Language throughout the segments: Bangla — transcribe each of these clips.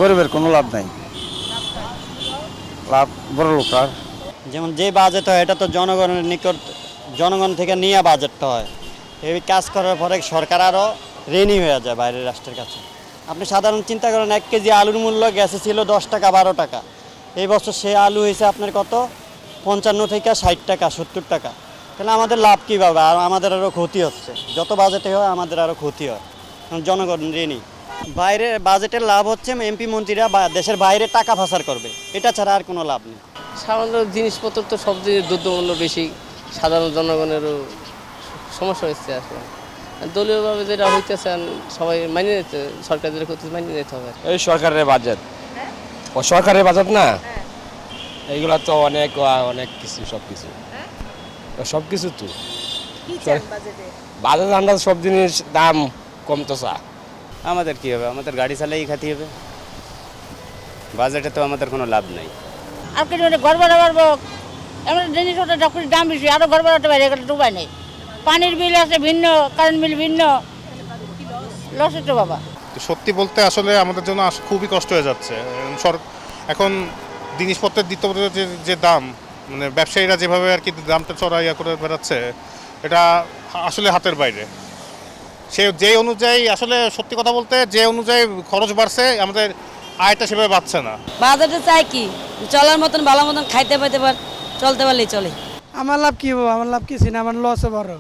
গরিবের কোনো লাভ নাই, লাভ বড় লোকরা। যেমন যে বাজেট হয় এটা তো জনগণের নিকট, জনগণ থেকে নিয়ে বাজেটটা হয়। এই কাজ করার পরে সরকার আরও ঋণী হয়ে যায় বাইরের রাষ্ট্রের কাছে। আপনি সাধারণ চিন্তা করেন, 1 কেজি আলুর মূল্য গেছে ছিল 10 টাকা 12 টাকা, এই বছর সে আলু হয়েছে আপনার কত 55 থেকে 60 টাকা 70 টাকা। তাহলে আমাদের লাভ কীভাবে? আর আমাদের আরও ক্ষতি হচ্ছে, যত বাজেটে হয় আমাদের আরও ক্ষতি হয়, কারণ জনগণ ঋণী। বাইরে বাজেটের লাভ হচ্ছে এমপি মন্ত্রীরা বা দেশের বাইরে টাকা পাচার করবে, এটা ছাড়া আর কোনো লাভ নেই। সাধারণ জিনিসপত্র তো সব জিনিস দ্রব্যমূল্য বেশি, সাধারণ জনগণেরও সমস্যা হচ্ছে আসলে। দলীয়ভাবে যেটা হইতেছে সবাই মানিয়ে নিতে, সরকার যেটা করতেছে মানিয়ে নিতে হবে। এই সরকারের বাজেট, ও সরকারের বাজেট না, এইগুলা তো অনেক অনেক কিছু, সব কিছু সব কিছু তো বাজেট আন্দাজ সব জিনিস দাম কমতো চা। আমাদের কি হবে? আমাদের গাড়ি চালাই খাতে হবে, বাজেটে তো আমাদের কোনো লাভ নাই। আর কিছু ঘর ভাড়া বাড়বো, এমন জিনিসপত্র সবকিছু দাম বেশি, আরও ঘর ভাড়াতে বাইরে গেলে তো উপায় নেই। পানির বিল আছে ভিন্ন, কারেন্ট বিল ভিন্ন, লস তো বাবা। সত্যি বলতে আসলে আমাদের জন্য খুবই কষ্ট হয়ে যাচ্ছে। এখন জিনিসপত্রের যে দাম, মানে ব্যবসায়ীরা যেভাবে আর কি দামটা চড়াইয়া করে বেড়াচ্ছে, এটা আসলে হাতের বাইরে। যে অনুযায়ী আসলে সত্যি কথা বলতে যে অনুযায়ী খরচ বাড়ছে, আমাদের আয়টা সেভাবে বাড়ছে না। বাজারে চাই কি চলার মতন ভালো মতন খাইতে পাইতে পার, চলতে পারলেই চলে। আমার লাভ কি হবে? আমার লাভ কিছু না, আমার লসও বড়।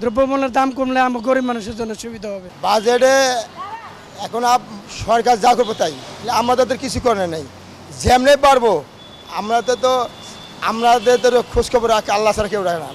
দ্রব্যমূল্যের দাম কমলে আমার গরিব মানুষের জন্য সুবিধা হবে। বাজেটে এখন সরকার যা করবো তাই, আমাদের তো কিছু করে নাই, যেমনি পারবো। আমাদের তো খোঁজখবর রাখে আল্লাহ ছাড়া কেউ রাখে না।